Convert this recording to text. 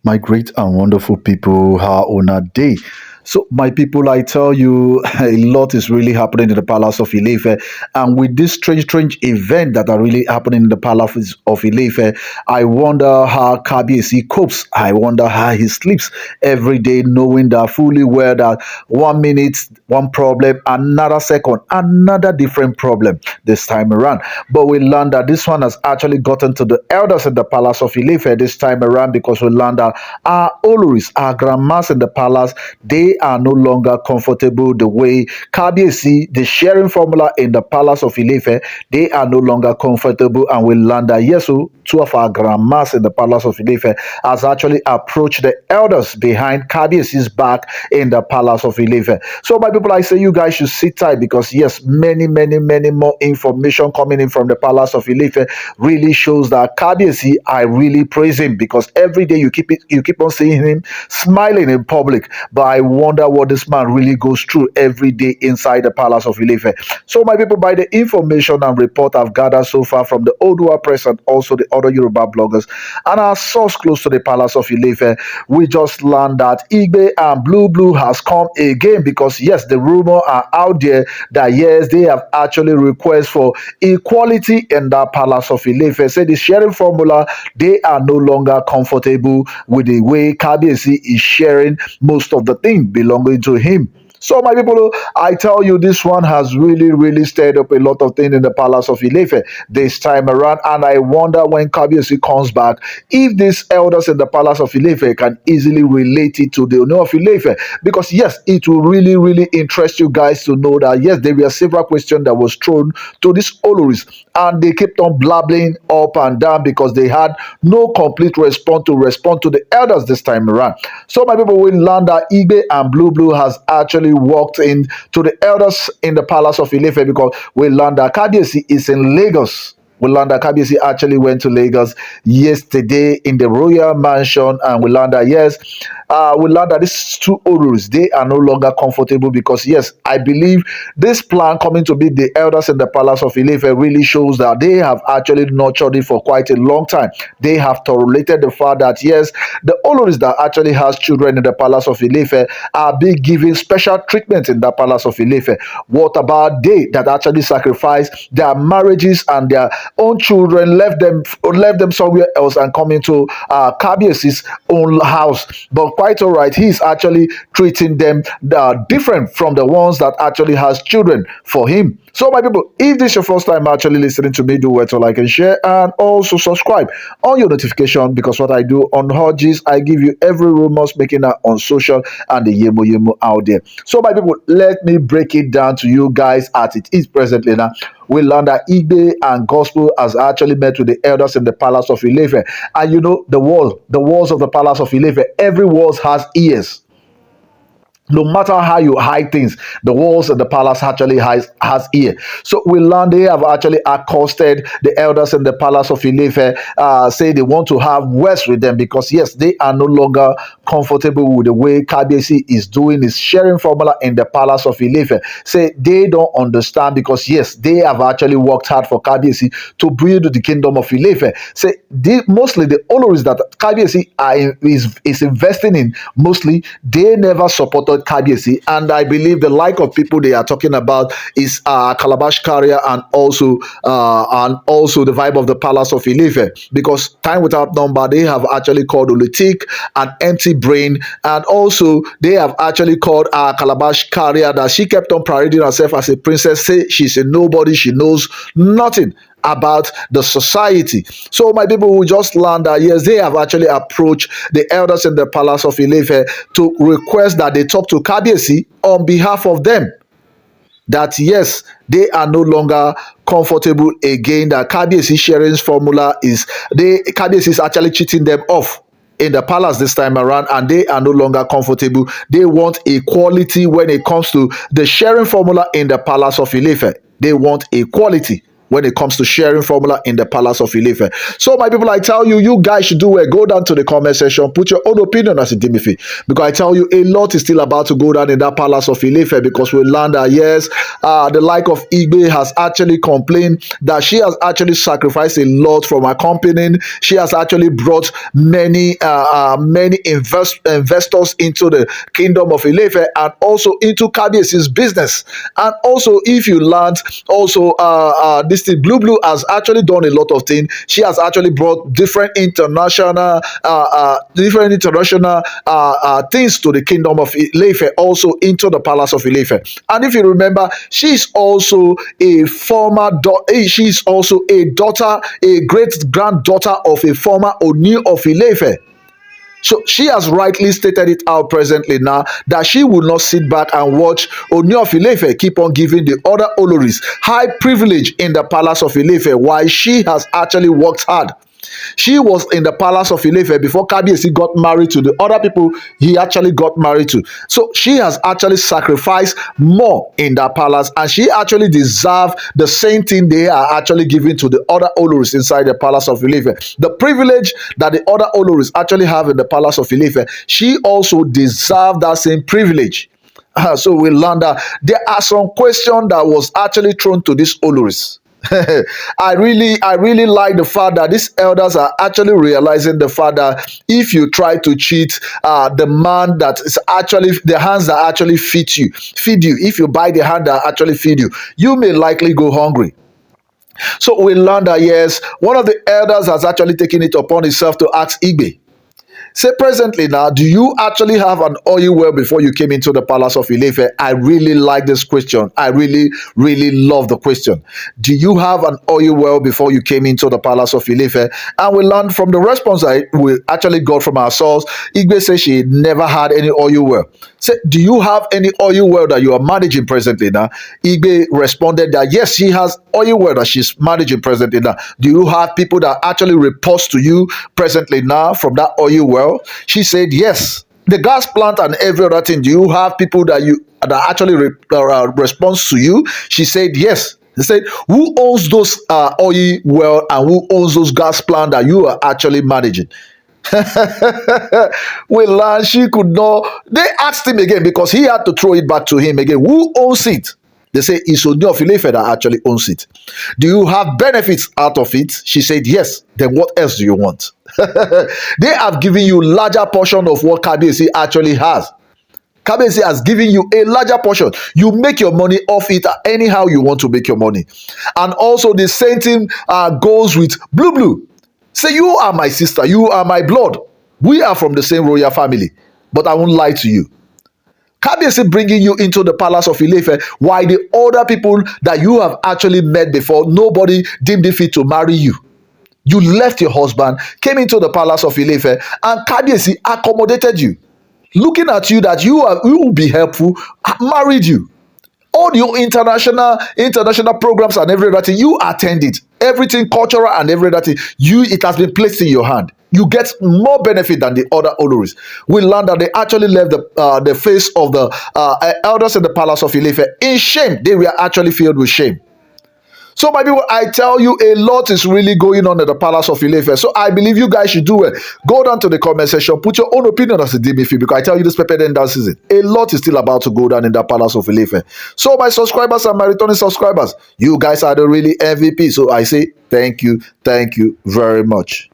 My great and wonderful people, how on a day. So, my people, I tell you, a lot is really happening in the palace of Ilefe, and with this strange event that are really happening in the palace of Ilefe, I wonder how Kabiyesi copes. I wonder how he sleeps every day, knowing that fully well that 1 minute one problem, another second another different problem this time around. But we learned that this one has actually gotten to the elders in the palace of Ilefe this time around because we learned that our Oloris, our grandmas in the palace, they are no longer comfortable the way Kabiyesi, the sharing formula in the palace of Ilefe, they are no longer comfortable. And we learned that yes, so two of our grandmas in the palace of Ilefe has actually approached the elders behind Kabiyesi's back in the palace of Ilefe. So my people, I say you guys should sit tight because yes, many more information coming in from the palace of Ilefe really shows that Kabiyesi, I really praise him because every day you keep on seeing him smiling in public. But I wonder what this man really goes through every day inside the palace of Ilefe. So my people, by the information and report I've gathered so far from the Oduwa press and also the other Yoruba bloggers and our source close to the palace of Ilefe, we just learned that Igbi and Blueblu has come again because yes, the rumor are out there that yes, they have actually request for equality in that palace of Ilefe. Say the sharing formula, they are no longer comfortable with the way Kabiyesi is sharing most of the thing belonging to him. So, my people, I tell you, this one has really stirred up a lot of things in the palace of Ilefe this time around. And I wonder when Kabiyesi comes back, if these elders in the palace of Ilefe can easily relate it to the Ooni of Ife. Because, yes, it will really interest you guys to know that, yes, there were several questions that was thrown to these Oloris. And they kept on blabbling up and down because they had no complete response to the elders this time around. So, my people, will learn that Igbe and Blueblu has actually walked in to the elders in the palace of Ilefe because we learned that Kabiyesi is in Lagos. We learned that Kabiyesi actually went to Lagos yesterday in the royal mansion, and we learned that yes, we learned that these two Orus, they are no longer comfortable because yes, I believe this plan coming to be the elders in the palace of Ilefe really shows that they have actually nurtured it for quite a long time. They have tolerated the fact that yes, the Oloris that actually has children in the palace of Ilefe are being given special treatment in the palace of Ilefe. What about they that actually sacrifice their marriages and their own children, left them somewhere else and come into Kabiyesi's own house? But quite all right, he's actually treating them different from the ones that actually has children for him. So my people, if this is your first time actually listening to me, do well to like and share and also subscribe on your notification because what I do on Hodges, I give you every rumors making that on social and the yemo out there. So my people, let me break it down to you guys as it is presently now. We learned that Igbe and Gospel has actually met with the elders in the palace of Ilefe. And you know, the walls of the palace of Ilefe, every wall has ears. No matter how you hide things, the walls of the palace actually has ear. So we learn they have actually accosted the elders in the palace of Ilefe, say they want to have words with them because yes, they are no longer comfortable with the way Kabiyesi is doing his sharing formula in the palace of Ilefe. Say they don't understand because yes, they have actually worked hard for Kabiyesi to build the kingdom of Ilefe. Say mostly the Oloris that Kabiyesi is investing in, mostly they never supported Kabiyesi, and I believe the like of people they are talking about is Calabash Carrier and also the vibe of the palace of Ilefe because time without number they have actually called Olutik an empty brain, and also they have actually called Calabash Carrier that she kept on parading herself as a princess, say she's a nobody, she knows nothing about the society. So my people will just learn that yes, they have actually approached the elders in the palace of Ilefe to request that they talk to Kabiyesi on behalf of them. That yes, they are no longer comfortable again. That Kabiyesi sharing formula Kabiyesi is actually cheating them off in the palace this time around, and they are no longer comfortable. They want equality when it comes to the sharing formula in the palace of Ilefe. They want equality when it comes to sharing formula in the palace of Ife. So my people, I tell you, you guys should do well. Go down to the comment section, put your own opinion as a Dimifi, because I tell you, a lot is still about to go down in that palace of Ife, because we learned that yes, the like of Igbi has actually complained that she has actually sacrificed a lot from accompanying. She has actually brought many investors into the kingdom of Ife, and also into Kabiesi's business. And also, if you learned, also this thing Blueblu has actually done a lot of things. She has actually brought different international things to the kingdom of Ife, also into the palace of Ife. And if you remember, she's also a she's also a daughter, a great granddaughter of a former Ooni of Ife. So she has rightly stated it out presently now that she will not sit back and watch Ooni of Ife keep on giving the other Oloris high privilege in the palace of Ife, while she has actually worked hard. She was in the palace of Ife before Kabiesi got married to the other people he actually got married to. So she has actually sacrificed more in that palace, and she actually deserves the same thing they are actually giving to the other Oloris inside the palace of Ife. The privilege that the other Oloris actually have in the palace of Ife, she also deserves that same privilege. So we learned that there are some questions that was actually thrown to these Oloris. I really like the fact that these elders are actually realizing the fact that if you try to cheat the man that is actually the hands that actually feed you, if you buy the hand that actually feed you, you may likely go hungry. So we learned that yes, one of the elders has actually taken it upon himself to ask Igbi. Say presently now, do you actually have an oil well before you came into the palace of Ife? I really like this question. I really love the question. Do you have an oil well before you came into the palace of Ife? And we learned from the response that we actually got from our source. Igbe says she never had any oil well. Say, do you have any oil well that you are managing presently now? Igbe responded that yes, she has oil well that she's managing presently now. Do you have people that actually reports to you presently now from that oil well? She said yes. The gas plant and every other thing, do you have people that actually responds to you? She said yes. They said, who owns those oil well and who owns those gas plant that you are actually managing? Well, she could not. They asked him again because he had to throw it back to him again. Who owns it? They say it's Ooni of Ife that actually owns it. Do you have benefits out of it? She said yes. Then what else do you want? They have given you larger portion of what Kabiesi actually has. Kabiesi has given you a larger portion. You make your money off it anyhow you want to make your money. And also the same thing goes with Blueblu. Say, you are my sister, you are my blood. We are from the same royal family. But I won't lie to you. Kabiesi bringing you into the palace of Ife, while the other people that you have actually met before, nobody deemed it fit to marry you. You left your husband, came into the palace of Ife, and Kabiesi accommodated you. Looking at you that you will be helpful, married you. All your international programs and everything, you attend it. Everything cultural and everything, it has been placed in your hand. You get more benefit than the other Oloris. We learned that they actually left the face of the elders in the palace of Ife in shame. They were actually filled with shame. So my people, I tell you, a lot is really going on at the palace of Ife. So I believe you guys should do it. Go down to the comment section, put your own opinion as a DBF, because I tell you this pepper then dance season. A lot is still about to go down in the palace of Ife. So my subscribers and my returning subscribers, you guys are the really MVP. So I say thank you very much.